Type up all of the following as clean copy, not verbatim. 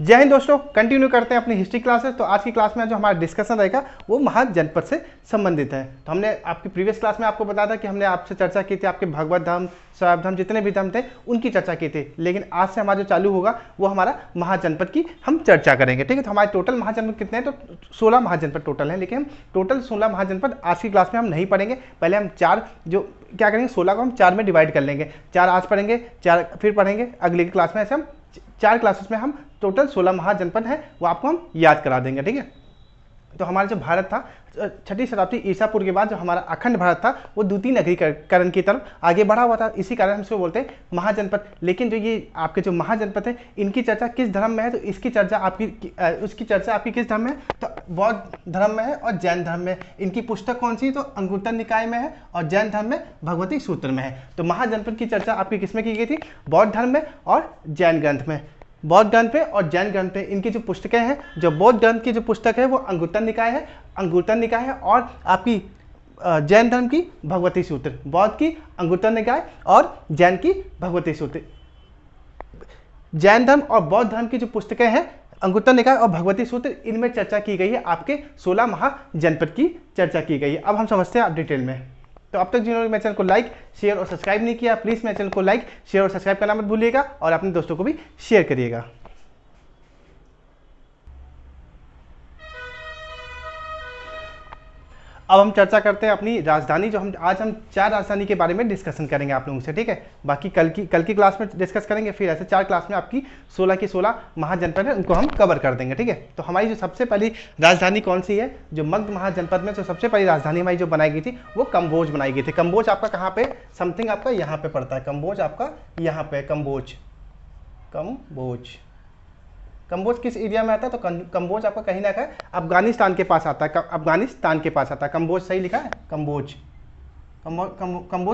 जय हिंद दोस्तों, कंटिन्यू करते हैं अपनी हिस्ट्री क्लासेस। तो आज की क्लास में जो हमारा डिस्कशन रहेगा वो महाजनपद से संबंधित है। तो हमने आपकी प्रीवियस क्लास में आपको बताया था कि हमने आपसे चर्चा की थी आपके भगवत धर्म, शैव धर्म, जितने भी धर्म थे उनकी चर्चा की थी। लेकिन आज से हमारा जो चालू होगा वो हमारा महाजनपद की हम चर्चा करेंगे। ठीक है, तो हमारे टोटल महाजनपद कितने हैं? तो 16 महाजनपद टोटल है। लेकिन हम टोटल 16 महाजनपद आज की क्लास में हम नहीं पढ़ेंगे। पहले हम चार जो क्या करेंगे, 16 को हम 4 में डिवाइड कर लेंगे। 4 आज पढ़ेंगे, 4 फिर पढ़ेंगे अगली क्लास में। ऐसे हम 4 क्लासेस में हम टोटल 16 महाजनपद है वो आपको हम याद करा देंगे। ठीक है, तो हमारा जो भारत था 6ठी शताब्दी ईसा पूर्व के बाद जो हमारा अखंड भारत था वो द्वितीय नगरीकरण की तरफ आगे बढ़ा हुआ था। इसी कारण हम इसको बोलते हैं महाजनपद। लेकिन जो ये आपके जो महाजनपद है इनकी चर्चा किस धर्म में है? तो इसकी चर्चा आपकी किस धर्म में है? तो बौद्ध धर्म में है और जैन धर्म में। इनकी पुस्तक कौन सी है? तो अंगुत्तर निकाय में है और जैन धर्म में भगवती सूत्र में है। तो महाजनपद की चर्चा आपकी किसमें की गई थी? बौद्ध धर्म में और जैन ग्रंथ में। बौद्ध ग्रंथ पे और जैन ग्रंथ पे इनकी जो पुस्तकें हैं, जो बौद्ध ग्रंथ की जो पुस्तक है वो अंगुत्तर निकाय है और आपकी जैन धर्म की भगवती सूत्र। बौद्ध की अंगुत्तर निकाय और जैन की भगवती सूत्र। जैन धर्म और बौद्ध धर्म की जो पुस्तकें हैं अंगुत्तर निकाय और भगवती सूत्र, इनमें चर्चा की गई है। आपके 16 महाजनपद की चर्चा की गई है। अब हम समझते हैं आप डिटेल में। तो अब तक जिन्होंने मेरे चैनल को लाइक, शेयर और सब्सक्राइब नहीं किया, प्लीज़ मेरे चैनल को लाइक, शेयर और सब्सक्राइब करना मत भूलिएगा और अपने दोस्तों को भी शेयर करिएगा। अब हम चर्चा करते हैं अपनी राजधानी। जो आज हम 4 राजधानी के बारे में डिस्कशन करेंगे आप लोगों से। ठीक है, बाकी कल की क्लास में डिस्कस करेंगे। फिर ऐसे 4 क्लास में आपकी 16 की 16 महाजनपद है उनको हम कवर कर देंगे। ठीक है, तो हमारी जो सबसे पहली राजधानी कौन सी है? जो मगध महाजनपद में जो सबसे पहली राजधानी हमारी जो बनाई गई थी वो कम्बोज बनाई गई थी। कम्बोज आपका कहाँ पे? समथिंग आपका यहाँ पे पड़ता है। कम्बोज आपका यहाँ पे, कम्बोज किस एरिया में आता है? तो कम्बोज आपका कहीं ना कहीं अफगानिस्तान के पास आता है। अफगानिस्तान के पास आता है। कम्बोज सही लिखा है? कम्बोज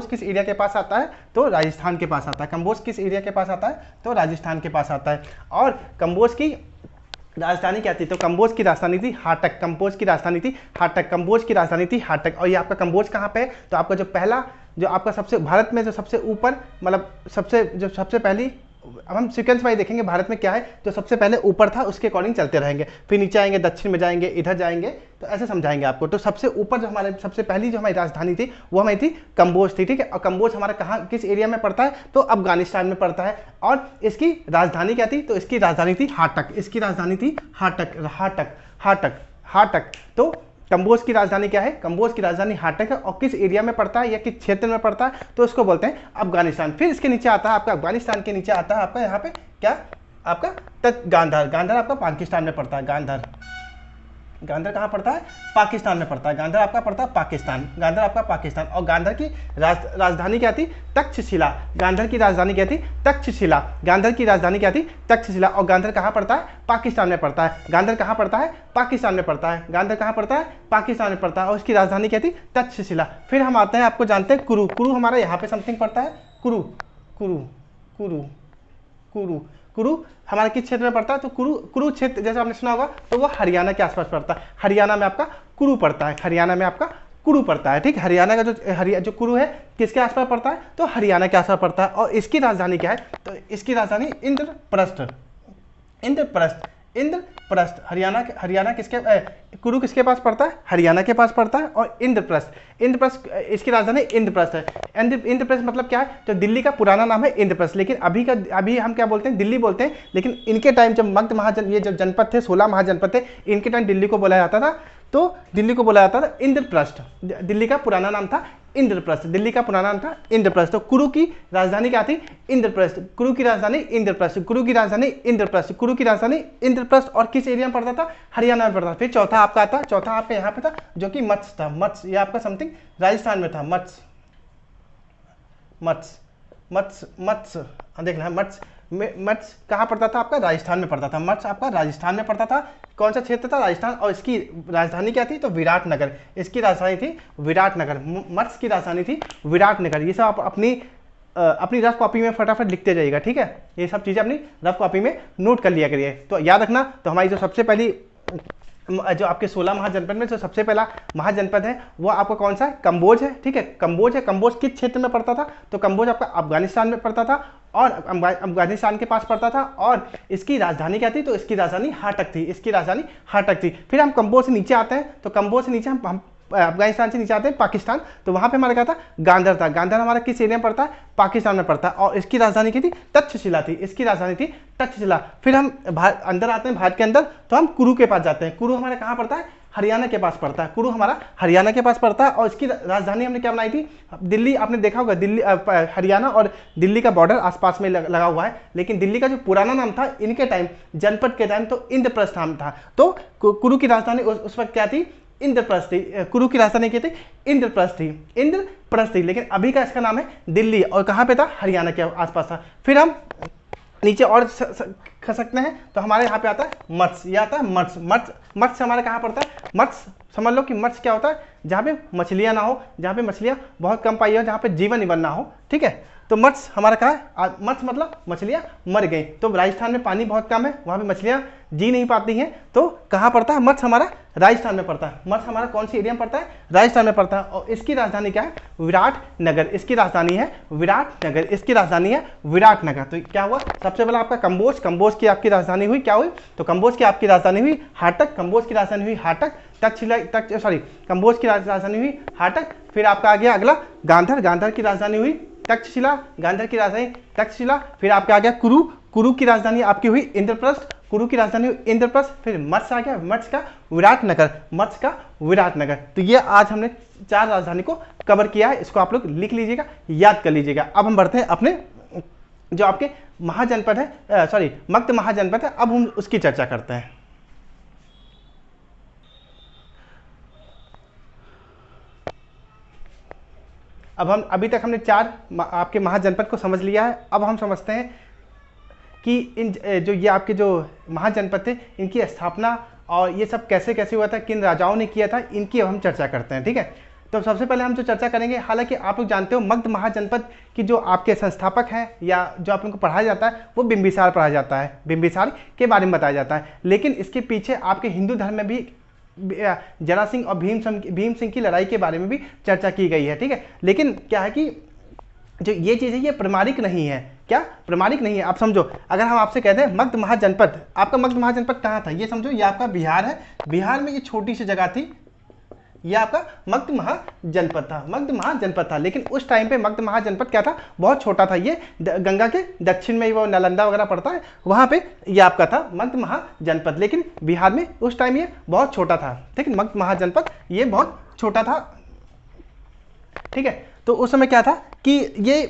किस एरिया के पास आता है? तो राजस्थान के पास आता है। कम्बोज किस एरिया के पास आता है? तो राजस्थान के पास आता है। और कम्बोज की राजधानी क्या थी? तो कम्बोज की राजधानी थी हाटक। कम्बोज की राजधानी थी हाटक। और ये आपका कम्बोज कहाँ पे है? तो आपका जो पहला जो आपका सबसे भारत में जो सबसे ऊपर मतलब सबसे पहली, अब हम सीक्वेंस वाइज देखेंगे भारत में क्या है। जो सबसे पहले ऊपर था उसके अकॉर्डिंग चलते रहेंगे, फिर नीचे आएंगे, दक्षिण में जाएंगे, इधर जाएंगे, तो ऐसे समझाएंगे आपको। तो सबसे ऊपर जो हमारे सबसे पहली जो हमारी राजधानी थी वो हमारी थी कम्बोज थी। ठीक है, और कम्बोज हमारा कहाँ किस एरिया में पड़ता है? तो अफगानिस्तान में पड़ता है। और इसकी राजधानी क्या थी? तो इसकी राजधानी थी हाटक। तो कम्बोज की राजधानी क्या है? कम्बोज की राजधानी हाटक है। और किस एरिया में पड़ता है या किस क्षेत्र में पड़ता है? तो उसको बोलते हैं अफगानिस्तान। फिर इसके नीचे आता है आपका अफगानिस्तान के नीचे आता है आपका यहाँ पे क्या? आपका गांधार आपका पाकिस्तान में पड़ता है। गांधार कहाँ पड़ता है? पाकिस्तान में पड़ता है। गांधार आपका पड़ता है पाकिस्तान। और गांधार की राजधानी क्या थी? तक्षशिला। गांधार की राजधानी क्या थी? तक्षशिला। और गांधार कहाँ पड़ता है? पाकिस्तान में पड़ता है। पाकिस्तान में पड़ता है। और उसकी राजधानी क्या थी? तक्षशिला। फिर हम आते हैं, आपको जानते हैं कुरु हमारा यहाँ पे समथिंग पड़ता है। कुरु हमारे किस क्षेत्र में पड़ता है? तो कुरु क्षेत्र जैसे आपने सुना होगा तो वो हरियाणा के आसपास पड़ता है। हरियाणा में आपका कुरु पड़ता है। ठीक, हरियाणा का जो कुरु है किसके आसपास पड़ता है? तो हरियाणा के आसपास पड़ता है। और इसकी राजधानी क्या है? तो इसकी राजधानी इंद्रप्रस्थ। हरियाणा किसके कुरु किसके पास पड़ता है? हरियाणा के पास पड़ता है। और इंद्रप्रस्थ इसकी राजधानी इंद्रप्रस्थ है। इंद्रप्रस्थ मतलब क्या है? तो दिल्ली का पुराना नाम है इंद्रप्रस्थ, लेकिन अभी हम क्या बोलते हैं? दिल्ली बोलते हैं। लेकिन इनके टाइम जब मगध महाजन ये जब जनपद थे 16 महाजनपद थे, इनके टाइम दिल्ली को बोला जाता था इंद्रप्रस्थ। दिल्ली का पुराना नाम था इंद्रप्रस्थ। तो कुरु की राजधानी क्या थी? इंद्रप्रस्थ। कुरु की राजधानी इंद्रप्रस्थ। और किस एरिया में पड़ता था? हरियाणा में पड़ता था। फिर चौथा आपका यहाँ पे था जो कि मत्स्य था। मत्स्य ये आपका समथिंग राजस्थान में था। मत्स्य देखना, मत्स्य कहाँ पड़ता था? आपका राजस्थान में पड़ता था। मत्स्य आपका राजस्थान में पड़ता था। कौन सा क्षेत्र था? राजस्थान। और इसकी राजधानी क्या थी? तो विराटनगर। इसकी राजधानी थी विराटनगर। मत्स्य की राजधानी थी विराटनगर। ये सब आप अपनी रफ कॉपी में फटाफट लिखते जाइएगा। ठीक है, ये सब चीज़ें अपनी रफ कॉपी में नोट कर लिया करिए। तो याद रखना, तो हमारी जो सबसे पहली जो आपके 16 महाजनपद में जो सबसे पहला महाजनपद है वो आपका कौन सा है? कम्बोज है। ठीक है, कम्बोज है। कम्बोज किस क्षेत्र में पड़ता था? तो कम्बोज आपका अफगानिस्तान में पड़ता था। और अफगानिस्तान के पास पड़ता था, और इसकी राजधानी क्या थी, तो इसकी राजधानी हाटक थी, इसकी राजधानी हाटक थी। फिर हम कंबोज से नीचे आते हैं, तो कंबोज से नीचे हम अफगानिस्तान से नीचे आते हैं पाकिस्तान, तो वहां पे हमारा क्या था, गांधर था। गांधर हमारा किस एरिया में पड़ता है, पाकिस्तान में पड़ता है, और इसकी राजधानी की थी तक्षशिला थी, इसकी राजधानी थी तक्षशिला। फिर हम अंदर आते हैं, भारत के अंदर, तो हम कुरु के पास जाते हैं। कुरु हमारा कहाँ पड़ता है, हरियाणा के पास पड़ता है। कुरु हमारा हरियाणा के पास पड़ता है, और इसकी राजधानी हमने क्या बनाई थी, दिल्ली। आपने देखा होगा दिल्ली, हरियाणा और दिल्ली का बॉर्डर आसपास में लगा हुआ है, लेकिन दिल्ली का जो पुराना नाम था इनके टाइम, जनपद के टाइम, तो इंद्रप्रस्थ नाम था। तो कुरु की राजधानी उस वक्त क्या थी, इंद्रप्रस्थ थी। कुरु की राजधानी क्या थी, इंद्रप्रस्थ थी, इंद्रप्रस्थ थी। लेकिन अभी का इसका नाम है दिल्ली, और कहाँ पे था, हरियाणा के आसपास था। फिर हम नीचे और खसकते हैं, तो हमारे यहाँ पे आता है मत्स्य, यह आता है मत्स्य। मत्स्य हमारे कहाँ पड़ता है, मत्स्य समझ लो कि मत्स्य क्या होता है, जहाँ पे मछलियाँ ना हो, जहाँ पे मछलियाँ बहुत कम पाई हो, जहाँ पे जीवन निबंध ना हो, ठीक है। तो मत्स्य हमारा कहाँ है, मत्स्य मतलब मछलियाँ मर गई। तो राजस्थान में पानी बहुत कम है, वहाँ पे मछलियाँ जी नहीं पाती हैं, तो कहाँ पड़ता है, मत्स्य हमारा राजस्थान में पड़ता है। मत्स्य हमारा कौन सी एरिया में पड़ता है, राजस्थान में पड़ता है। और इसकी राजधानी क्या है, विराटनगर, इसकी राजधानी है विराटनगर, इसकी राजधानी है विराटनगर। तो क्या हुआ, सबसे पहले आपका कंबोज, कंबोज की आपकी राजधानी हुई क्या हुई, तो कंबोज की आपकी राजधानी हुई हाटक, कंबोज की राजधानी हुई हाटक, कंबोज की राजधानी हुई हाटक। फिर आपका आ गया अगला गांधर, गांधर की राजधानी हुई तक्षशिला, गांधर की राजधानी तक्षशिला। फिर आपका आ गया कुरु, कुरु की राजधानी आपकी हुई इंद्रप्रस्थ, कुरु की राजधानी हुई इंद्रप्रस्थ। फिर मत्स्य आ गया, मत्स्य का विराटनगर, मत्स्य का विराटनगर। तो ये आज हमने 4 राजधानी को कवर किया है, इसको आप लोग लिख लीजिएगा, याद कर लीजिएगा। अब हम बढ़ते हैं अपने जो आपके महाजनपद है, सॉरी मगध महाजनपद है, अब हम उसकी चर्चा करते हैं। अब हम अभी तक हमने 4 आपके महाजनपद को समझ लिया है। अब हम समझते हैं कि इन जो ये आपके जो महाजनपद थे, इनकी स्थापना और ये सब कैसे कैसे हुआ था, किन राजाओं ने किया था, इनकी अब हम चर्चा करते हैं, ठीक है। तो सबसे पहले हम जो चर्चा करेंगे, हालांकि आप लोग जानते हो मगध महाजनपद की जो आपके संस्थापक हैं या जो आप लोगों को पढ़ाया जाता है, वो बिंबिसार पढ़ाया जाता है, बिंबिसार के बारे में बताया जाता है। लेकिन इसके पीछे आपके हिंदू धर्म में भी जरा सिंह और भीम सिंह की लड़ाई के बारे में भी चर्चा की गई है, ठीक है। लेकिन क्या है कि जो ये चीज़ है ये प्रमाणिक नहीं है, क्या प्रमाणिक नहीं है। आप समझो, अगर हम आपसे कहते हैं मगध महाजनपद, आपका मगध महाजनपद कहाँ था, ये समझो, ये आपका बिहार है, बिहार में ये छोटी सी जगह थी, ये आपका मगध महाजनपद था, मगध महाजनपद था। लेकिन उस टाइम पे मगध महाजनपद क्या था, बहुत छोटा था। ये गंगा के दक्षिण में वो नालंदा वगैरह पड़ता है, वहाँ पे ये आपका था मगध महाजनपद। लेकिन बिहार में उस टाइम ये बहुत छोटा था, ठीक है, मगध महाजनपद ये बहुत छोटा था, ठीक है। तो उस समय क्या था कि ये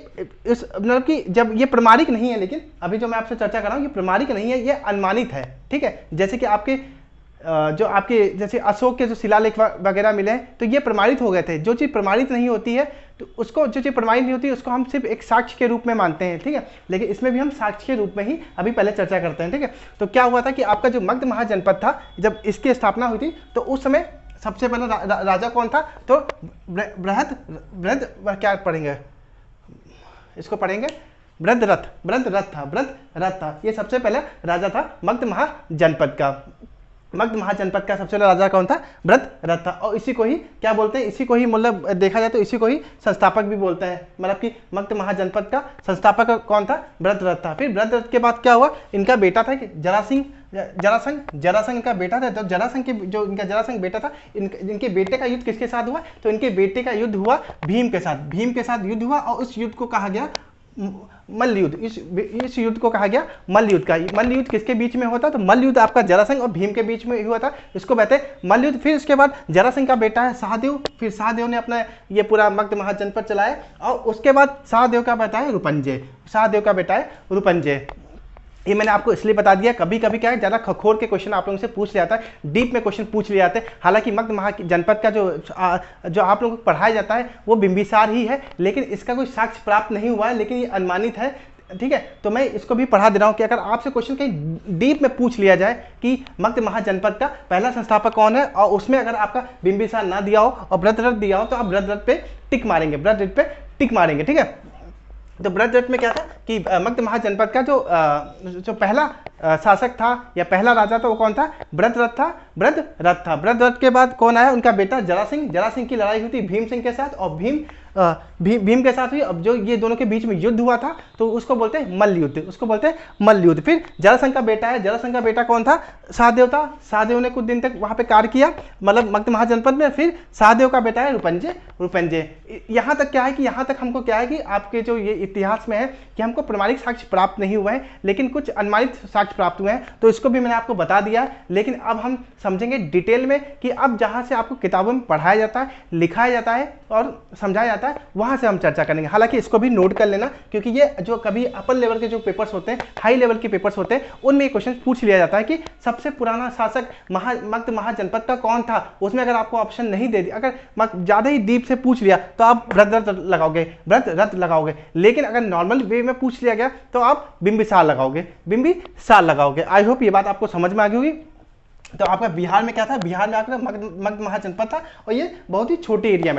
इस मतलब कि जब ये प्रमाणिक नहीं है, लेकिन अभी जो मैं आपसे चर्चा कर रहा हूँ ये प्रमाणिक नहीं है, ये अनुमानित है, ठीक है। जैसे कि आपके जो आपके जैसे अशोक के जो शिलालेख वगैरह मिले हैं, तो ये प्रमाणित हो गए थे। जो चीज़ प्रमाणित नहीं होती है, तो उसको, जो चीज़ प्रमाणित नहीं होती है उसको हम सिर्फ एक साक्ष्य के रूप में मानते हैं, ठीक है। लेकिन इसमें भी हम साक्ष्य के रूप में ही अभी पहले चर्चा करते हैं, ठीक है। तो क्या हुआ था कि आपका जो मगध महाजनपद था, जब इसकी स्थापना हुई थी, तो उस समय सबसे पहले राजा कौन था, तो बृहद क्या पढ़ेंगे इसको, पढ़ेंगे बृहद्रथ था। ये सबसे पहले राजा था मगध महाजनपद का। मगध महाजनपद का सबसे पहला राजा कौन था, बृहद्रथ था। और इसी को ही क्या बोलते हैं, इसी को ही मतलब देखा जाए तो इसी को ही संस्थापक भी बोलते हैं, मतलब कि मगध महाजनपद का संस्थापक कौन था, बृहद्रथ था। फिर बृहद्रथ के बाद क्या हुआ, इनका बेटा था कि जरासंध का बेटा था। तो जरासंध के जो इनका जरासंध बेटा था, इनके बेटे का युद्ध किसके साथ हुआ, तो इनके बेटे का युद्ध हुआ भीम के साथ युद्ध हुआ, और उस युद्ध को कहा गया मल्ल युद्ध। इस युद्ध को कहा गया मल्ल युद्ध का। मल्ल युद्ध किसके बीच में होता, तो मल्ल युद्ध आपका जरासंध और भीम के बीच में हुआ था, इसको कहते हैं मल्ल युद्ध। फिर उसके बाद जरासंध का बेटा है सहदेव, फिर सहदेव ने अपना ये पूरा मगध महाजनपद चलाया, और उसके बाद सहदेव का बेटा है रूपंजय। ये मैंने आपको इसलिए बता दिया, कभी कभी क्या है, ज़्यादा खखोर के क्वेश्चन आप लोगों से पूछ लिया जाता है, डीप में क्वेश्चन पूछ लिए जाते हैं। हालांकि मगध महाजनपद का जो आप लोगों को पढ़ाया जाता है वो बिंबिसार ही है, लेकिन इसका कोई साक्ष्य प्राप्त नहीं हुआ है, लेकिन ये अनुमानित है, ठीक है। तो मैं इसको भी पढ़ा दे रहा हूँ कि अगर आपसे क्वेश्चन कहीं डीप में पूछ लिया जाए कि मगध महाजनपद का पहला संस्थापक कौन है, और उसमें अगर आपका बिंबिसार ना दिया हो और बृहद्रथ दिया हो, तो आप बृहद्रथ पे टिक मारेंगे, ठीक है। तो बृहद्रथ में क्या था कि मगध महाजनपद का जो पहला शासक था या पहला राजा था, वो कौन था, बृहद्रथ था। बृहद्रथ के बाद कौन आया, उनका बेटा जरासिंह की लड़ाई हुई थी भीम सिंह के साथ, और भीम के साथ हुई। अब जो ये दोनों के बीच में युद्ध हुआ था तो उसको बोलते हैं मल्ल युद्ध, उसको बोलते हैं मल्ल युद्ध। फिर जरासंध का बेटा है, जरासंध का बेटा कौन था? सहदेव था। सहदेव ने कुछ दिन तक वहाँ पे कार्य किया, मतलब मगध महाजनपद में। फिर सहदेव का बेटा है रुपंजे। यहाँ तक क्या है कि यहाँ तक हमको क्या है कि आपके जो ये इतिहास में है कि हमको प्रमाणिक साक्ष्य प्राप्त नहीं हुए हैं, लेकिन कुछ अनुमानित साक्ष्य प्राप्त हुए हैं, तो इसको भी मैंने आपको बता दिया। लेकिन अब हम समझेंगे डिटेल में कि अब जहाँ से आपको किताबों में पढ़ाया जाता है, लिखाया जाता है और समझाया जाता है, वहाँ से हम चर्चा करेंगे। हालांकि इसको भी नोट कर लेना, क्योंकि ये जो कभी अपर लेवल के जो पेपर्स होते हैं, हाई लेवल के पेपर्स होते हैं, उनमें क्वेश्चन पूछ लिया जाता है कि सबसे पुराना शासक मगध महाजनपद का कौन था। उसमें अगर आपको ऑप्शन नहीं दे दिया, अगर ज़्यादा ही डीप से पूछ लिया तो आप व्रत रथ लगाओगे। लेकिन अगर नॉर्मल वे में पूछ लिया गया तो आप बिंबिसार लगाओगे। आई होप ये बात आपको समझ में आ गई होगी। तो आपका बिहार में क्या था? बिहार में आपका मगध महाजनपद था और ये बहुत ही छोटी एरिया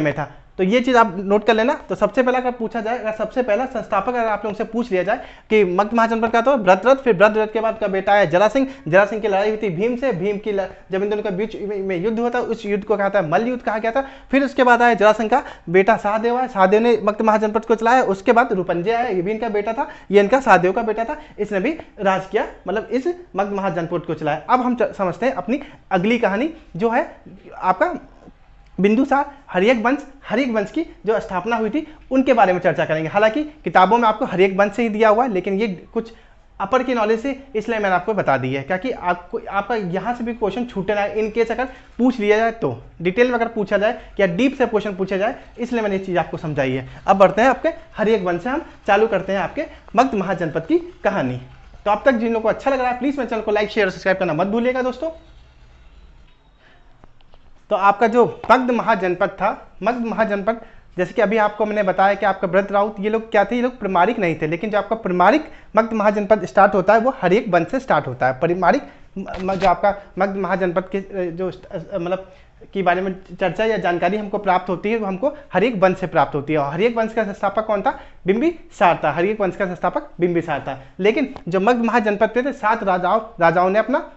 में था। तो ये चीज़ आप नोट कर लेना। तो सबसे पहला अगर पूछा जाए, अगर सबसे पहला संस्थापक अगर आप लोगों से पूछ लिया जाए कि मगध महाजनपद का, तो भरतरथ। फिर भरतरथ के बाद का बेटा है जरासिंह। जरासिंह की लड़ाई हुई थी भीम से। भीम की जब इन दोनों के बीच में युद्ध हुआ था, उस युद्ध को कहा था मल्ल युद्ध कहा गया था। फिर उसके बाद आया जरासिंह का बेटा सहदेव है। सहदेव ने मगध महाजनपद को चलाया। उसके बाद रुपंजे है, ये भी इनका बेटा था, ये इनका सहदेव का बेटा था, इसने भी राज किया, मतलब इस मगध महाजनपद को चलाया। अब हम समझते हैं अपनी अगली कहानी, जो है आपका बिंदुसार हर्यक वंश की जो स्थापना हुई थी उनके बारे में चर्चा करेंगे। हालांकि किताबों में आपको हर्यक वंश से ही दिया हुआ है, लेकिन ये कुछ अपर की नॉलेज से इसलिए मैंने आपको बता दी है, क्योंकि आपका यहाँ से भी क्वेश्चन छूटे ना, इन केस अगर पूछ लिया जाए तो डिटेल में अगर पूछा जाए या डीप से क्वेश्चन पूछा जाए, इसलिए मैंने ये चीज़ आपको समझाई है। अब बढ़ते हैं आपके हर्यक वंश से, हम चालू करते हैं आपके मगध महाजनपद की कहानी। तो अब तक जिन लोगों को अच्छा लग रहा है, प्लीज़ मेरे चैनल को लाइक शेयर और सब्सक्राइब करना मत भूलिएगा दोस्तों। तो आपका जो मगध महाजनपद था, मगध महाजनपद, जैसे कि अभी आपको मैंने बताया कि आपका भरत राउत, ये लोग क्या थे? ये लोग प्रमाणिक नहीं थे। लेकिन जो आपका प्रमाणिक मगध महाजनपद स्टार्ट होता है वो हर्यक वंश से स्टार्ट होता है। प्रमाणिक जो आपका मगध महाजनपद के जो मतलब के बारे में चर्चा या जानकारी हमको प्राप्त होती है, वो हमको हर्यक वंश से प्राप्त होती है। और हर्यक वंश का संस्थापक कौन था? बिंबिसार था। हर्यक वंश का संस्थापक बिंबिसार था। लेकिन जो मगध महाजनपद पे थे, 7 राजाओं ने अपना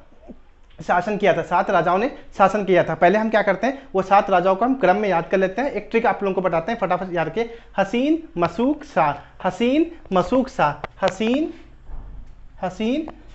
शासन किया था। 7 राजाओं ने शासन किया था। पहले हम क्या करते हैं, वो 7 राजाओं को हम क्रम में याद कर लेते हैं। एक ट्रिक आप लोगों को बताते हैं, फटाफट याद के। हसीन मसूक शाह, हसीन मसूक शाह, हसीन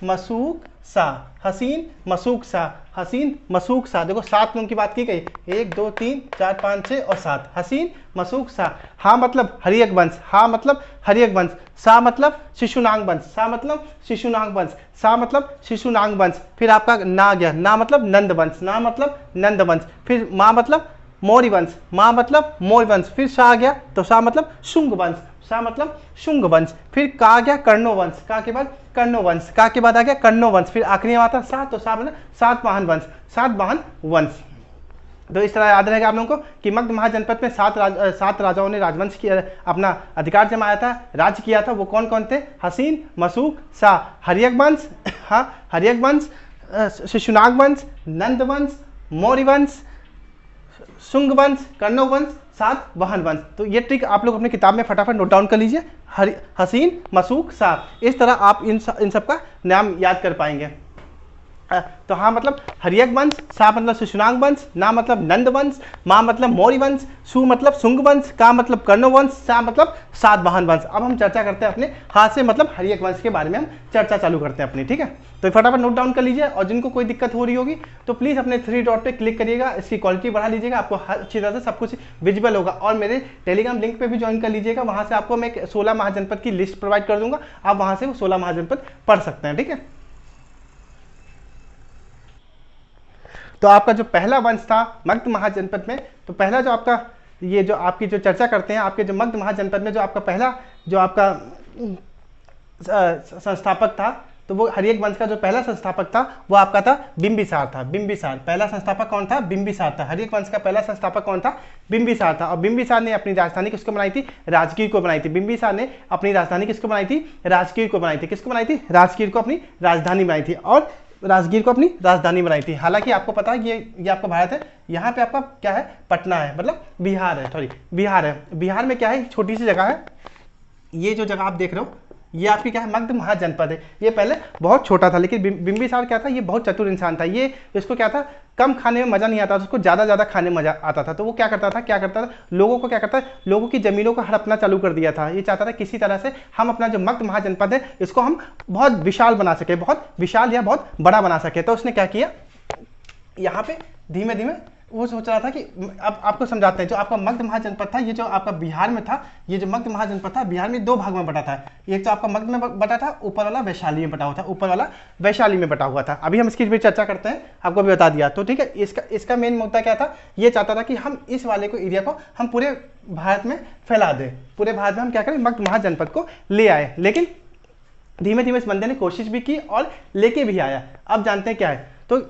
मसूक शाह, हसीन मसूक शाह, हसीन मसूक शाह। देखो 7 लोगों की बात की गई, 1 2 3 4 5 6 और 7। हसीन मसूक शाह। हाँ मतलब हर्यक वंश, हाँ मतलब हर्यक वंश। शाह मतलब शिशुनाग वंश, शाह मतलब शिशुनाग वंश, शाह मतलब शिशुनाग वंश। फिर आपका ना आ गया, ना मतलब नंद वंश, ना मतलब नंद वंश। फिर माँ मतलब मौर्य वंश, माँ मतलब मौर्य वंश। फिर शाह आ गया तो शाह मतलब शुंग वंश, शाह मतलब शुंग वंश। फिर का आ गया कर्णो वंश, का के बाद कर्णो वंश, का के बाद आ गया कर्णो वंश। फिर आखिरी में आता शाह, तो शाह मतलब सातवाहन वंश, सातवाहन वंश। तो इस तरह याद रहेगा आप लोगों को कि मगध महाजनपद में 7 राजाओं ने राजवंश की अपना अधिकार जमाया था, राज किया था। वो कौन कौन थे? हसीन मसूक शाह, हर्यक वंश, हाँ हर्यक वंश, शिशुनाग वंश, नंद वंश, मौर्य वंश, शुंग वंश, कर्णो वंश, सातवाहन वंश। तो ये ट्रिक आप लोग अपनी किताब में फटाफट नोट डाउन कर लीजिए। हसीन मसूक शाह, इस तरह आप इन सब का नाम याद कर पाएंगे। तो हाँ मतलब हर्यक वंश, शाह मतलब शिशुनाग वंश, ना मतलब नंद वंश, माँ मतलब मौर्य वंश, शु मतलब शुंग वंश, का मतलब कर्णो वंश, शाह मतलब सातवाहन वंश। अब हम चर्चा करते हैं अपने हाथ से मतलब हर्यक वंश के बारे में हम चर्चा चालू करते हैं अपनी, ठीक है। तो फटाफट नोट डाउन कर लीजिए, और जिनको कोई दिक्कत हो रही होगी तो प्लीज़ अपने 3 डॉट पे क्लिक करिएगा, इसकी क्वालिटी बढ़ा लीजिएगा, आपको अच्छी तरह से सब कुछ विजिबल होगा। और मेरे टेलीग्राम लिंक पे भी ज्वाइन कर लीजिएगा, वहाँ से आपको मैं 16 महाजनपद की लिस्ट प्रोवाइड कर दूंगा, आप वहाँ से वो 16 महाजनपद पढ़ सकते हैं, ठीक है। तो आपका जो पहला वंश था मगध महाजनपद में, तो पहला जो आपका ये जो आपकी जो चर्चा करते हैं आपके जो मगध महाजनपद में, जो आपका पहला जो आपका संस्थापक था, तो वो हर्यक वंश का जो पहला संस्थापक था वो आपका था बिंबिसार था। बिंबिसार पहला संस्थापक कौन था? बिंबिसार था। हर्यक वंश का पहला संस्थापक कौन था? बिंबिसार था। और बिंबिसार ने अपनी राजधानी किसको बनाई थी? राजगीर को बनाई थी। बिंबिसार ने अपनी राजधानी किसको बनाई थी? राजगीर को बनाई थी। किसको बनाई थी? राजगीर को अपनी राजधानी बनाई थी, और राजगीर को अपनी राजधानी बनाई थी। हालांकि आपको पता है ये आपका भारत है, यहाँ पे आपका क्या है? पटना है, मतलब बिहार है, सॉरी बिहार है। बिहार में क्या है? छोटी सी जगह है, ये जो जगह आप देख रहे हो ये आपकी क्या है, मगध महाजनपद है। ये पहले बहुत छोटा था, लेकिन बिंबिसार क्या था, ये बहुत चतुर इंसान था। ये इसको क्या था, कम खाने में मजा नहीं आता था, उसको ज़्यादा खाने में मजा आता था। तो वो क्या करता था, लोगों को क्या करता है, लोगों की जमीनों को हड़पना चालू कर दिया था। ये चाहता था किसी तरह से हम अपना जो मगध महाजनपद है इसको हम बहुत विशाल बना सके, बहुत विशाल या बहुत बड़ा बना सके। तो उसने क्या किया, यहाँ पे धीमे धीमे वो सोच रहा था कि अब आपको समझाते हैं। जो आपका मगध महाजनपद था, ये जो आपका बिहार में था, ये जो मगध महाजनपद था बिहार में 2 भाग में बटा था। एक तो आपका मगध में बटा था, ऊपर वाला वैशाली में बटा हुआ था, ऊपर वाला वैशाली में बटा हुआ था। अभी हम इसकी भी चर्चा करते हैं, आपको भी बता दिया। तो ठीक है, इसका मेन मुद्दा क्या था, ये चाहता था कि हम इस वाले को एरिया को हम पूरे भारत में फैला दें, पूरे भारत में हम क्या करें, मगध महाजनपद को ले आए। लेकिन धीमे धीमे इस बंदे ने कोशिश भी की और लेके भी आया। अब जानते हैं क्या है, तो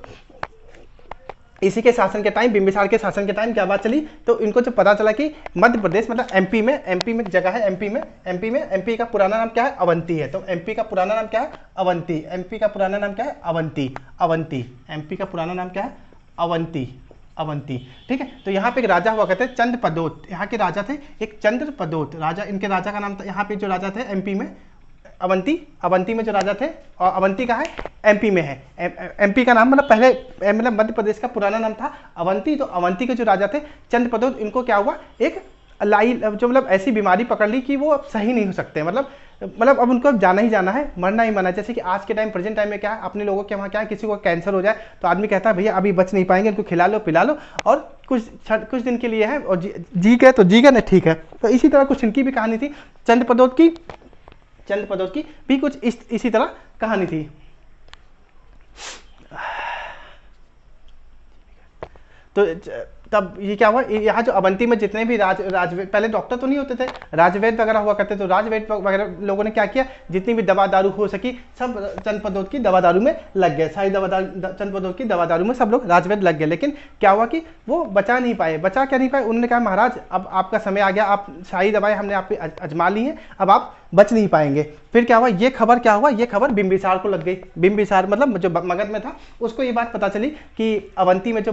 इसी के शासन के टाइम, बिंबिसार के शासन के टाइम क्या बात चली, तो इनको जब पता चला कि मध्य प्रदेश मतलब एमपी में जगह है, एमपी का पुराना नाम क्या है, अवंती है। तो एमपी का पुराना नाम क्या है, अवंती। एमपी का पुराना नाम क्या है, अवंती। एमपी का पुराना नाम क्या है, अवंती। ठीक है, तो यहाँ पे एक राजा हुआ करते हैं चंद्रपदोत। यहाँ के राजा थे एक चंद्रपदोत राजा, इनके राजा का नाम था, यहाँ पे जो राजा थे एमपी में अवंती में जो राजा थे, और अवंती का है एमपी में है। एमपी का नाम मतलब पहले मतलब मध्य प्रदेश का पुराना नाम था अवंती। तो अवंती के जो राजा थे चंद्रपदोत, इनको क्या हुआ, एक लाई जो मतलब ऐसी बीमारी पकड़ ली कि वो अब सही नहीं हो सकते, मतलब अब उनको जाना ही जाना है, मरना ही मरना है। जैसे कि आज के टाइम प्रेजेंट टाइम में क्या है, अपने लोगों के वहाँ क्या है, किसी को कैंसर हो जाए तो आदमी कहता है भैया अभी बच नहीं पाएंगे, इनको खिला लो पिला लो और कुछ दिन के लिए है, और जी गए तो जी गए ना, ठीक है। तो इसी तरह कुछ इनकी भी कहानी थी, चंद्रपदोत की भी कुछ इसी तरह कहानी थी। तो तब ये क्या हुआ, यहाँ जो अवंती में जितने भी राजवैद, पहले डॉक्टर तो नहीं होते थे, राजवैद वगैरह हुआ करते। तो राजवैद वगैरह लोगों ने क्या किया, जितनी भी दवा दारू हो सकी सब चंद्रपदोत की दवा दारू में लग गए, सारी चंद्रपदोत की दवा दारू में सब लोग राजवैद लग गए। लेकिन क्या हुआ कि वो बचा क्या नहीं पाए। उन्होंने कहा महाराज अब आपका समय आ गया, आप सारी दवाएं हमने आप पे अजमा ली हैं, अब आप बच नहीं पाएंगे। फिर क्या हुआ, ये खबर बिंबिसार को लग गई। बिंबिसार मतलब जो मगध में था, उसको ये बात पता चली कि अवंती में जो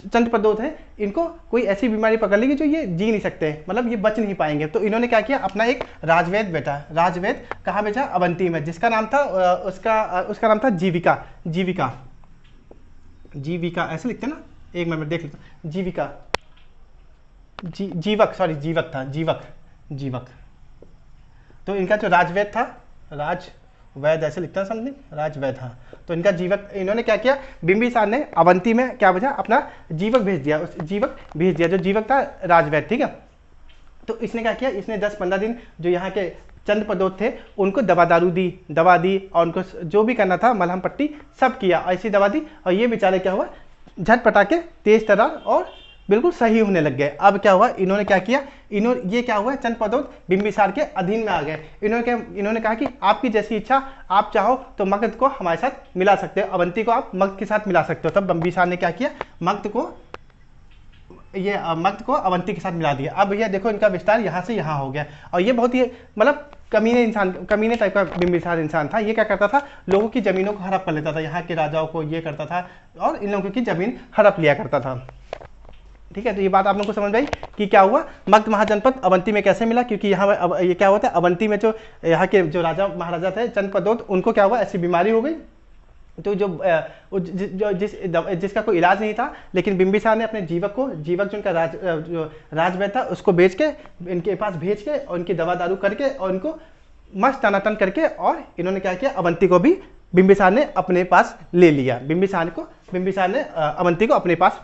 चंद्रपदोत है, इनको कोई ऐसी बीमारी पकड़ ली कि जो ये जी नहीं सकते, मतलब ये बच नहीं पाएंगे। तो इन्होंने क्या किया, अपना एक राजवैद कहाँ भेजा, अवंती में, जिसका नाम था उसका नाम था जीविका ऐसे लिखते ना, एक मिनट देख लेता, जीवक। तो इनका जो राजवैद था, राजवैद ऐसे लिखता है समथिंग, राजवैद, हाँ। तो इनका जीवक, इन्होंने क्या किया, बिंबिसार ने अवंती में क्या भेजा, अपना जीवक भेज दिया, जो जीवक था राजवैद, ठीक है। तो इसने क्या किया, इसने 10-15 दिन जो यहाँ के चंद्रपदोत थे उनको दवा दी और उनको जो भी करना था मलहम पट्टी सब किया, ऐसी दवा दी, और ये बेचारे क्या हुआ, झटपटा के तेज तर्रार और बिल्कुल सही होने लग गए। अब क्या हुआ, इन्होंने क्या किया, ये क्या हुआ, चंद्रपदोत बिंबिसार के अधीन में आ गए। इन्होंने कहा कि आपकी जैसी इच्छा, आप चाहो तो मगध को हमारे साथ मिला सकते हो, अवंती को आप मगध के साथ मिला सकते हो। तब बिंबिसार ने क्या किया, मगध को अवंती के साथ मिला दिया। अब भैया देखो इनका विस्तार यहाँ से यहाँ हो गया, और ये बहुत ही मतलब कमीने टाइप का बिंबिसार इंसान था। ये क्या करता था, लोगों की जमीनों को हड़प कर लेता था, यहाँ के राजाओं को ये करता था और इन लोगों की जमीन हड़प लिया करता था। ठीक है, तो ये बात आप लोगों को समझ आई कि क्या हुआ, मगध महाजनपद अवंती में कैसे मिला, क्योंकि यहाँ ये क्या होता है, अवंती में जो यहाँ के जो राजा महाराजा थे चंद्रपदोत, उनको क्या हुआ, ऐसी बीमारी हो गई। तो जिसका कोई इलाज नहीं था, लेकिन बिंबिसार ने अपने जीवक जो उनका राजवैद था उसको बेच के, इनके पास भेज के और इनकी दवा दारू करके और इनको मस्त टनाटन करके, और इन्होंने क्या किया, अवंती को भी बिंबिसार ने अपने पास ले लिया। बिंबिसार ने अवंती को अपने पास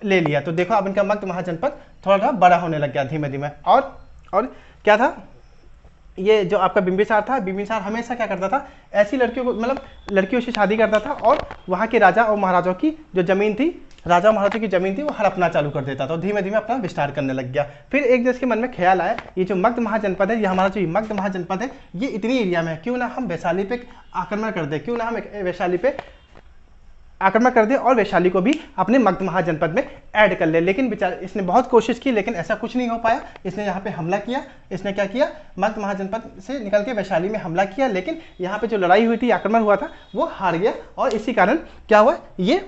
ले लिया। तो देखो अब इनका मगध महाजनपद थोड़ा बड़ा होने लग गया धीमे धीमे। और क्या था, ये जो आपका बिंबिसार था, बिंबिसार हमेशा क्या करता था, ऐसी लड़कियों को, मतलब लड़कियों से शादी करता था और वहाँ के राजा और महाराजाओं की जो जमीन थी, वो हड़पना चालू कर देता था, और धीमे धीमे अपना विस्तार करने लग गया। फिर एक दिन इसके मन में ख्याल आया, ये जो मगध महाजनपद है, ये हमारा जो मगध महाजनपद है, ये इतनी एरिया में है, क्यों ना हम वैशाली पे आक्रमण कर दे, और वैशाली को भी अपने मगध महाजनपद में ऐड कर ले। लेकिन बेचारा इसने बहुत कोशिश की, लेकिन ऐसा कुछ नहीं हो पाया। इसने यहाँ पे हमला किया, इसने क्या किया, मगध महाजनपद से निकल के वैशाली में हमला किया, लेकिन यहाँ पे जो लड़ाई हुई थी, आक्रमण हुआ था, वो हार गया, और इसी कारण क्या हुआ, ये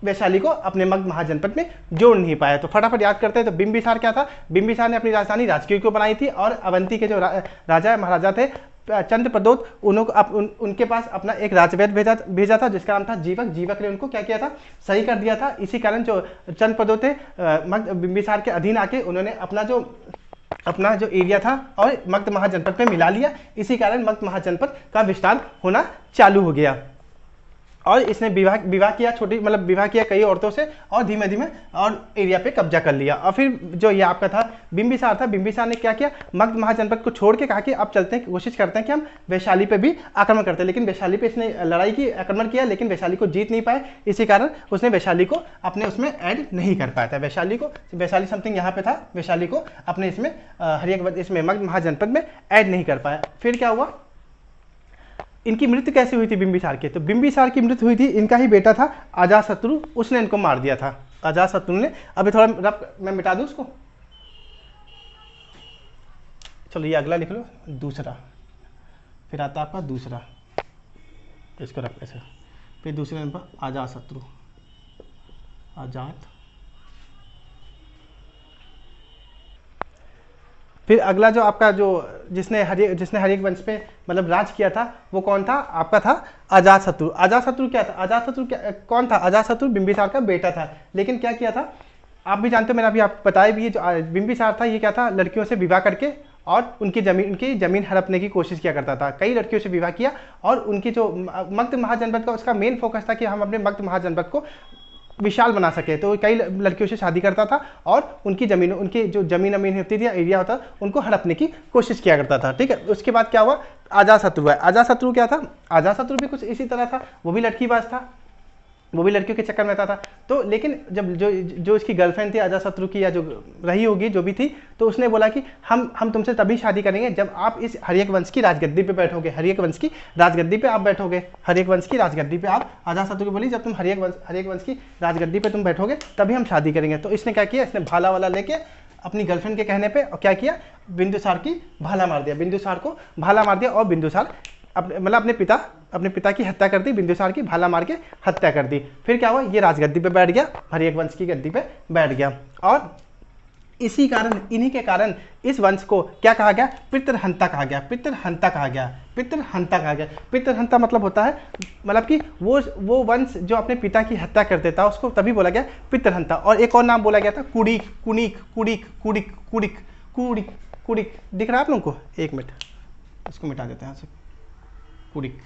वैशाली को अपने मगध महाजनपद में जोड़ नहीं पाया। तो फटाफट याद करते हैं। तो बिंबिसार क्या था? बिंबिसार ने अपनी राजधानी राजगीर को बनाई थी और अवंती के जो राजा महाराजा थे चंद्रप्रदोत, उनके पास अपना एक राजवैद्य भेजा था जिसका नाम था जीवक। जीवक ने उनको क्या किया था? सही कर दिया था। इसी कारण जो चंद्रप्रदोत थे बिंबिसार के अधीन आके उन्होंने अपना जो एरिया था और मगध महाजनपद में मिला लिया। इसी कारण मगध महाजनपद का विस्तार होना चालू हो गया और इसने विवाह किया, विवाह किया कई औरतों से और धीमे धीमे और एरिया पे कब्जा कर लिया। और फिर जो ये आपका था बिंबिसार था, बिंबिसार ने क्या किया? मगध महाजनपद को छोड़ के कहा कि अब चलते हैं, कोशिश करते हैं कि हम वैशाली पे भी आक्रमण करते हैं। लेकिन वैशाली पे इसने लड़ाई की, आक्रमण किया, लेकिन वैशाली को जीत नहीं पाए। इसी कारण उसने वैशाली को अपने उसमें ऐड नहीं कर पाया था। वैशाली समथिंग यहाँ पे था, वैशाली को अपने इसमें मगध महाजनपद में ऐड नहीं कर पाया। फिर क्या हुआ? इनकी मृत्यु कैसे हुई थी बिंबिसार के? तो बिंबिसार की मृत्यु हुई थी, इनका ही बेटा था अजातशत्रु, उसने इनको मार दिया था। अजातशत्रु ने, अभी थोड़ा मैं मिटा दूं उसको, चलो ये अगला लिख लो, दूसरा, फिर आता आपका दूसरा, इसको रख ऐसे, फिर दूसरे नंबर पर अजातशत्रु, फिर अगला जो आपका जिसने हर्यक वंश पे राज किया था वो कौन था? आपका था अजातशत्रु। अजातशत्रु क्या था? अजातशत्रु कौन था? अजातशत्रु बिंबिसार का बेटा था। लेकिन क्या किया था? आप भी जानते हो, मैंने अभी आपको बताया भी है, जो बिंबिसार था ये क्या था? लड़कियों से विवाह करके और उनकी जमीन हड़पने की कोशिश किया करता था। कई लड़कियों से विवाह किया और उनकी जो मगध महाजनपद का उसका मेन फोकस था कि हम अपने मगध महाजनपद को विशाल बना सके। तो कई लड़कियों से शादी करता था और उनकी जो जमीन होती थी, एरिया होता, उनको हड़पने की कोशिश किया करता था। ठीक है, उसके बाद क्या हुआ? अजातशत्रु है। अजातशत्रु क्या था? अजातशत्रु भी कुछ इसी तरह था, वो भी लड़कीबाज था, वो भी लड़कियों के चक्कर में रहता था। तो लेकिन जब जो इसकी गर्लफ्रेंड थी अजातशत्रु की, या जो रही होगी, जो भी थी, तो उसने बोला कि हम तुमसे तभी शादी करेंगे जब आप इस हर्यक वंश की राजगद्दी पे बैठोगे। हर्यक वंश की राजगद्दी पे आप बैठोगे, हर्यक वंश की राजगद्दी पे आप, अजातशत्रु को बोली जब तुम हर्यक वंश की राजगद्दी पे तुम बैठोगे तभी हम शादी करेंगे। तो इसने क्या किया? इसने भाला वाला लेके अपनी गर्लफ्रेंड के कहने पे और क्या किया? बिंदुसार की भाला मार दिया, बिंदुसार को भाला मार दिया और बिंदुसार अपने पिता की हत्या कर दी, बिंदुसार की भाला मार के हत्या कर दी। फिर क्या हुआ? ये राजगद्दी पे बैठ गया, हर्यक वंश की गद्दी पे बैठ गया और इन्हीं के कारण इस वंश को क्या कहा गया? पितृहंता कहा गया। पितृहंता मतलब होता है कि वो वंश जो अपने पिता की हत्या करते था उसको तभी बोला गया पितृहंता। और एक और नाम बोला गया था कुड़िक। दिख रहा है आप लोगों को? एक मिनट इसको मिटा देते हैं यहाँ से। कुड़िक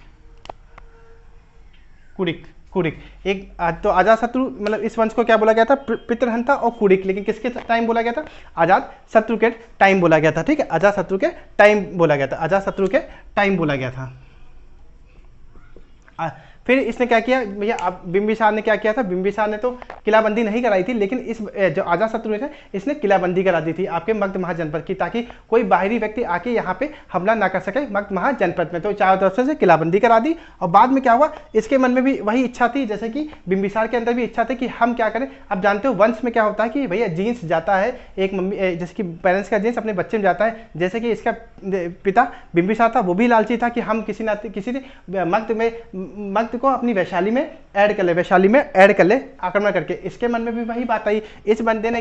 एक तो अजातशत्रु इस वंश को क्या बोला गया था? पितृहंता और कुड़िक। लेकिन किसके टाइम बोला गया था? अजातशत्रु के टाइम बोला गया था। ठीक है, अजातशत्रु के टाइम बोला गया था। फिर इसने क्या किया भैया? अब बिंबिसार ने क्या किया था? बिंबिसार ने तो किलाबंदी नहीं कराई थी, लेकिन इस जो अजातशत्रु है इसने किलाबंदी करा दी थी आपके मगध महाजनपद की, ताकि कोई बाहरी व्यक्ति आके यहाँ पे हमला ना कर सके मगध महाजनपद में। तो चारों तरफ से किलाबंदी करा दी। और बाद में क्या हुआ? इसके मन में भी वही इच्छा थी जैसे कि बिंबिसार के अंदर भी इच्छा थी कि हम क्या करें। अब जानते हो वंश में क्या होता है कि भैया जीन्स जाता है, एक मम्मी जैसे कि पेरेंट्स का जीन्स अपने बच्चे में जाता है। जैसे कि इसका पिता बिंबिसार था, वो भी लालची था कि हम किसी मगध को अपनी वैशाली में ऐड कर ले आक्रमण करके। इसके मन में भी वही बात आई। इस बंदे ने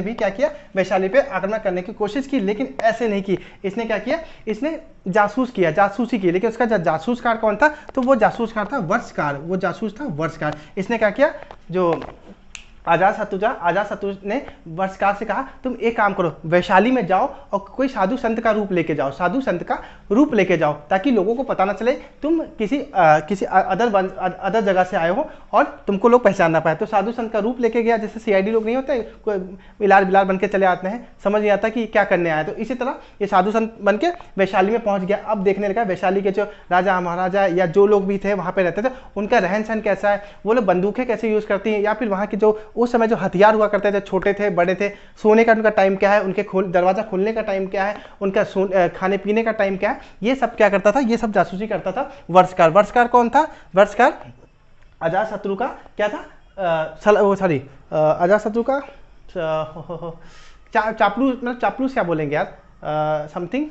भी क्या किया? वैशाली पे आक्रमण करने की कोशिश की, लेकिन ऐसे नहीं की। इसने क्या किया? इसने जासूसी की। लेकिन उसका जासूसकार कौन था? तो वो जासूसकार था वर्षकार। इसने क्या किया? जो अजातशत्रु ने वर्षकार से कहा तुम एक काम करो, वैशाली में जाओ और कोई साधु संत का रूप लेके जाओ, ताकि लोगों को पता ना चले तुम किसी अदर जगह से आए हो और तुमको लोग पहचान ना पाए। तो साधु संत का रूप लेके गया, जैसे सीआईडी लोग नहीं होते, बिलार बन के चले आते हैं, समझ नहीं आता कि क्या करने आया। तो इसी तरह ये साधु संत बन के वैशाली में पहुंच गया। अब देखने लगा वैशाली के जो राजा महाराजा या जो लोग भी थे वहां पे रहते थे, उनका रहन सहन कैसा है, वो लोग बंदूकें कैसे यूज करती हैं, या फिर वहां की जो उस समय जो हथियार हुआ करते थे, छोटे थे बड़े थे, सोने का उनका टाइम क्या है, उनके दरवाजा खोलने का टाइम क्या है, उनका खाने पीने का टाइम क्या है, ये सब क्या करता था? ये सब जासूसी करता था वर्षकार कौन था? वर्षकार अजातशत्रु का क्या था? अजातशत्रु का चापलूस क्या बोलेंगे यार, समथिंग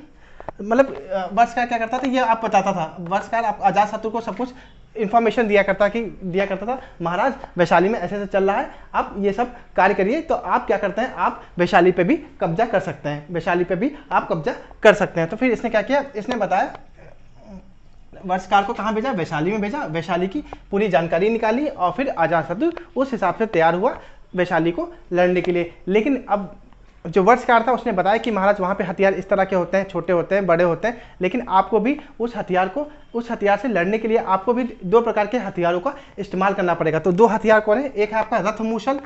मतलब वत्सकार क्या करता था ये आप बताता था, वत्सकार आप अजातशत्रु को सब कुछ इन्फॉर्मेशन दिया करता था, महाराज वैशाली में ऐसे ऐसे चल रहा है, आप ये सब कार्य करिए तो आप क्या करते हैं, आप वैशाली पे भी कब्जा कर सकते हैं, वैशाली पे भी आप कब्जा कर सकते हैं। तो फिर इसने क्या किया, इसने बताया वत्सकार को कहाँ भेजा, वैशाली में भेजा, वैशाली की पूरी जानकारी निकाली और फिर अजातशत्रु उस हिसाब से तैयार हुआ वैशाली को लड़ने के लिए। लेकिन अब जो वत्सकार था उसने बताया कि महाराज वहाँ पे हथियार इस तरह के होते हैं, छोटे होते हैं, बड़े होते हैं, लेकिन आपको भी उस हथियार से लड़ने के लिए आपको भी 2 प्रकार के हथियारों का इस्तेमाल करना पड़ेगा। तो 2 हथियार कौन है, एक है आपका रथमूसल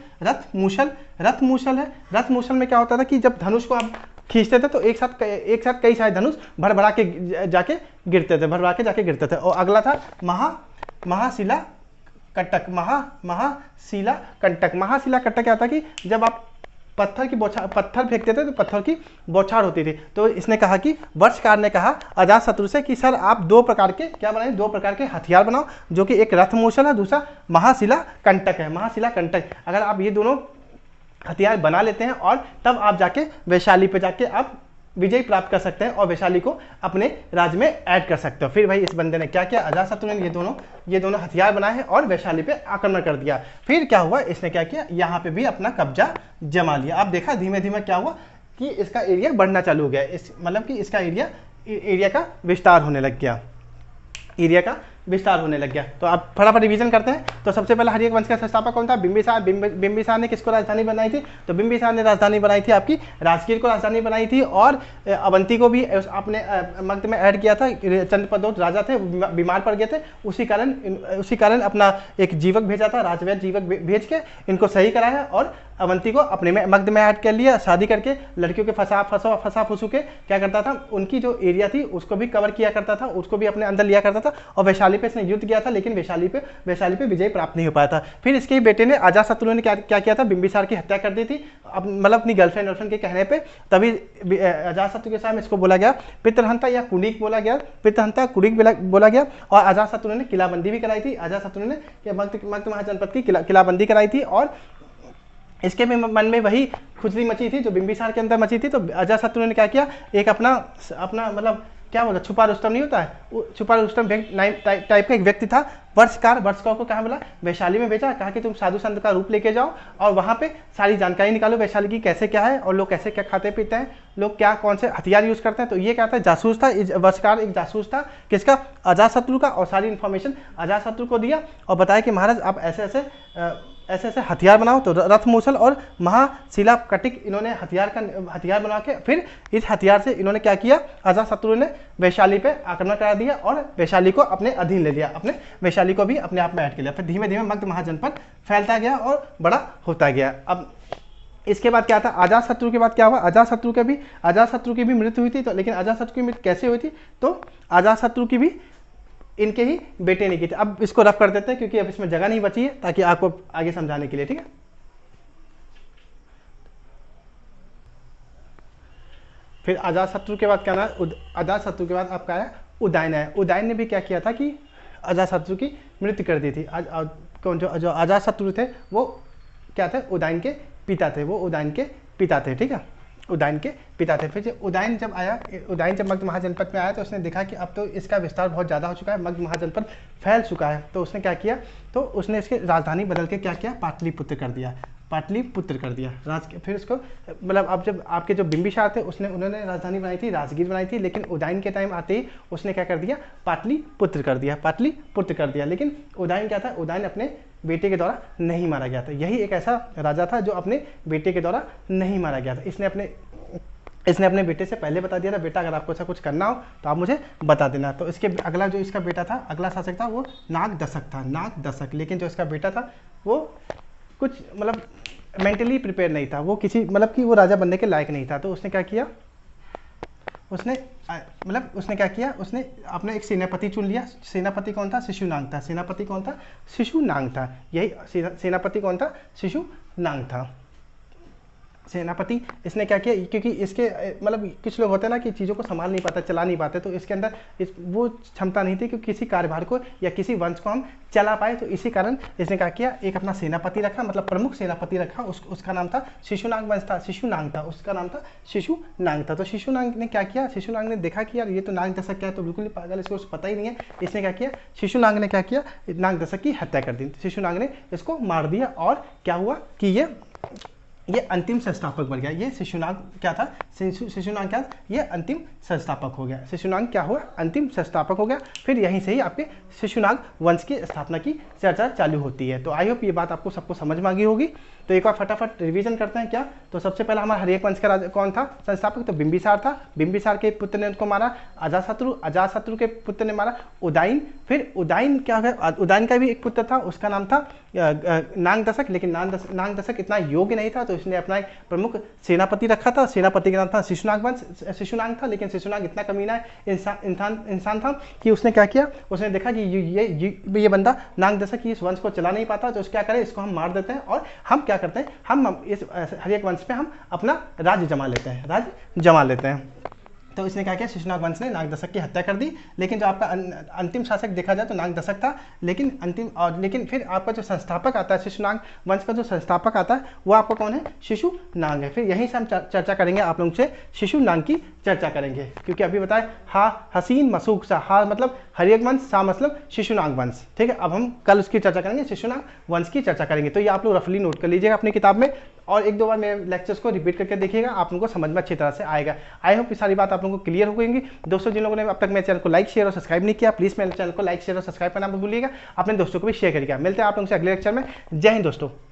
है। रथमूसल में क्या होता था कि जब धनुष को आप खींचते थे तो एक साथ कई सारे धनुष भरभरा के जाके गिरते थे। और अगला था महाशिला कंटक। महाशिला कंटक क्या था कि जब आप पत्थर फेंकते थे तो पत्थर की बौछार होती थी। तो इसने कहा कि वत्सकार ने कहा अजातशत्रु से कि सर आप 2 प्रकार के क्या बनाए, 2 प्रकार के हथियार बनाओ, जो कि एक रथमूसल है, दूसरा महाशिला कंटक है। महाशिला कंटक अगर आप ये दोनों हथियार बना लेते हैं और तब आप जाके वैशाली पे जाके आप विजय प्राप्त कर सकते हैं और वैशाली को अपने राज्य में ऐड कर सकते हो। फिर भाई इस बंदे ने क्या किया, अजातशत्रु ने ये दोनों हथियार बनाए हैं और वैशाली पे आक्रमण कर दिया। फिर क्या हुआ, इसने क्या किया, यहाँ पे भी अपना कब्जा जमा लिया। आप देखा धीमे धीमे क्या हुआ कि इसका एरिया बढ़ना चालू हो गया, मतलब कि इसका एरिया का विस्तार होने लग गया। तो आप फटाफट रिवीजन करते हैं। तो सबसे पहले हर्यक वंश का संस्थापक कौन था, बिंबिसार। बिंबिसार ने किसको राजधानी बनाई थी, तो बिंबिसार ने राजधानी बनाई थी आपकी राजगीर को राजधानी बनाई थी, और अवंती को भी आपने मगध में ऐड किया था। चंद्रप्रद्योत राजा थे, बीमार पड़ गए थे, उसी कारण अपना एक जीवक भेजा था, राजवैद्य जीवक भेज के इनको सही कराया और अवंती को अपने में मगध में ऐड कर लिया। शादी करके लड़कियों के फंसा फुसू के क्या करता था, उनकी जो एरिया थी उसको भी कवर किया करता था, उसको भी अपने अंदर लिया करता था। और वैशाली पे इसने युद्ध किया था, लेकिन वैशाली पे विजय प्राप्त नहीं हो पाया था। फिर इसके बेटे ने अजातशत्रु ने क्या किया था, बिंबिसार की हत्या कर दी थी, मतलब अपनी गर्लफ्रेंड के कहने पे। तभी अजातशत्रु के सामने इसको बोला गया पितृहंता या कुणिक बोला गया, बोला गया। और अजातशत्रु ने किलाबंदी भी कराई थी, अजातशत्रु ने मगध महाजनपद की किलाबंदी कराई थी। और इसके भी मन में वही खुजली मची थी जो बिंबिसार के अंदर मची थी। तो अजातशत्रु ने क्या किया, एक अपना मतलब क्या बोला, छुपा रुस्तम नहीं होता है, वो छुपा रुस्तम टाइप का एक व्यक्ति था, वत्सकार को कहाँ बोला, वैशाली में भेजा, कहा कि तुम साधु संत का रूप लेके जाओ और वहाँ पे सारी जानकारी निकालो वैशाली की कैसे क्या है और लोग कैसे क्या खाते पीते हैं, लोग क्या कौन से हथियार यूज करते हैं। तो ये क्या था, जासूस था, वत्सकार एक जासूस था किसका, अजातशत्रु का। और सारी इन्फॉर्मेशन अजातशत्रु को दिया और बताया कि महाराज आप ऐसे हथियार बनाओ। तो रथमूसल और महाशिला कटिक इन्होंने हथियार बना के फिर इस हथियार से इन्होंने क्या किया, अजातशत्रु ने वैशाली पे आक्रमण करा दिया और वैशाली को अपने अधीन ले लिया, अपने वैशाली को भी अपने आप में ऐड कर लिया। फिर धीमे धीमे मगध महाजनपद फैलता गया और बड़ा होता गया। अब इसके बाद क्या था, अजातशत्रु के बाद क्या हुआ, अजातशत्रु की भी मृत्यु हुई थी। तो लेकिन अजातशत्रु की मृत्यु कैसे हुई थी, तो अजातशत्रु की भी इनके ही बेटे ने की थी। अब इसको रफ कर देते हैं क्योंकि अब इसमें जगह नहीं बची है, ताकि आपको आगे समझाने के लिए, ठीक है। फिर अजातशत्रु के बाद क्या ना, अजातशत्रु के बाद आपका आया उदयन है। उदयन ने भी क्या किया था कि अजातशत्रु की मृत्यु कर दी थी। कौन जो अजातशत्रु थे वो क्या थे, उदयन के पिता थे, ठीक है, उदयन के पिता थे। फिर उदयन जब मगध महाजनपद में आया तो उसने देखा कि अब तो इसका विस्तार बहुत ज़्यादा हो चुका है, मगध महाजनपद फैल चुका है। तो उसने क्या किया, तो उसने इसकी राजधानी बदल के क्या किया, पाटलिपुत्र कर दिया। फिर उसको मतलब अब जब आपके जो बिंबिसार थे उन्होंने राजधानी बनाई थी, राजगीर बनाई थी, लेकिन उदयन के टाइम आते ही उसने क्या कर दिया, पाटलिपुत्र कर दिया। लेकिन उदयन क्या था, उदयन अपने बेटे के द्वारा नहीं मारा गया था। यही एक ऐसा राजा था जो अपने बेटे के द्वारा नहीं मारा गया था। इसने अपने बेटे से पहले बता दिया था, बेटा अगर आपको ऐसा कुछ करना हो तो आप मुझे बता देना। तो इसके अगला जो इसका बेटा था, अगला शासक था वो नागदशक था। लेकिन जो इसका बेटा था वो कुछ मतलब मेंटली प्रिपेयर नहीं था, वो किसी मतलब कि वो राजा बनने के लायक नहीं था। तो उसने क्या किया, उसने अपने एक सेनापति चुन लिया। सेनापति कौन था, शिशुनाग था। यही सेनापति कौन था, शिशुनाग था। सेनापति इसने क्या किया, क्योंकि इसके मतलब कुछ लोग होते हैं ना कि चीज़ों को संभाल नहीं पाते, चला नहीं पाते, तो इसके अंदर वो क्षमता नहीं थी कि किसी कार्यभार को या किसी वंश को हम चला पाए। तो इसी कारण इसने क्या किया, एक अपना सेनापति रखा, मतलब प्रमुख सेनापति रखा, उसका नाम था शिशुनाग वंश था, शिशुनाग था, उसका नाम था शिशुनाग था। तो शिशुनाग ने क्या किया, शिशुनाग ने देखा कि यार ये तो नाग दशक क्या है, तो बिल्कुल ही पागल, इसको पता ही नहीं है। इसने क्या किया, शिशुनाग ने क्या किया, नाग दशक की हत्या कर दी। शिशुनाग ने इसको मार दिया और क्या हुआ कि ये अंतिम संस्थापक बन गया। ये शिशुनाग क्या था, शिशुनाग क्या, ये अंतिम संस्थापक हो गया। शिशुनाग क्या हुआ, अंतिम संस्थापक हो गया। फिर यहीं से ही आपके शिशुनाग वंश की स्थापना की चर्चा चालू होती है। तो आई होप ये बात आपको सबको समझ में आ गई होगी। तो एक बार फटाफट रिवीजन करते हैं क्या। तो सबसे पहला हमारा हर्यक वंश का राजा कौन था, संस्थापक, तो बिंबिसार था। बिंबिसार के पुत्र ने उनको मारा अजातशत्रु के पुत्र ने मारा उदयन। फिर उदयन क्या है, उदयन का भी एक पुत्र था, उसका नाम था नाग दशक, लेकिन नाग दशक इतना योग्य नहीं था, तो इसने अपना एक प्रमुख सेनापति रखा था। सेनापति का नाम था शिशुनाग वंश, शिशुनाग था, लेकिन शिशुनाग इतना कमीना इंसान था कि उसने क्या किया, उसने देखा कि ये बंदा नाग दशक की इस वंश को चला नहीं पाता, तो क्या करें, इसको हम मार देते हैं और हम क्या करते हैं, हम इस हर्यक वंश पे हम अपना राज्य जमा लेते हैं। तो इसने क्या किया, शिशुनाग वंश ने नाग दशक की हत्या कर दी। लेकिन जो आपका अंतिम शासक देखा जाए तो नाग दशक था, लेकिन फिर आपका जो संस्थापक आता है, शिशुनाग वंश का जो संस्थापक आता है वो आपका कौन है, शिशुनाग है। फिर यहीं से हम चर्चा करेंगे, आप लोगों से शिशुनाग की चर्चा करेंगे, क्योंकि अभी बताए हसीन मसूक सा, मतलब हर्यक वंश, सा मतलब शिशुनाग वंश, ठीक है। अब हम कल उसकी चर्चा करेंगे, शिशुनाग वंश की चर्चा करेंगे। तो ये आप लोग रफली नोट कर लीजिएगा अपनी किताब में, और एक दो बार मेरे लेक्चर्स को रिपीट करके देखिएगा, आप लोगों को समझ में अच्छी तरह से आएगा। आई होप ये सारी बात आप लोगों को क्लियर हो गई। दोस्तों, जिन लोगों ने अब तक मेरे चैनल को लाइक शेयर और सब्सक्राइब नहीं किया, प्लीज मेरे चैनल को लाइक शेयर और सब्सक्राइब करना मत भूलिएगा, अपने दोस्तों को भी शेयर करिएगा। मिलते हैं आप लोगों से अगले लेक्चर में। जय हिंद दोस्तों।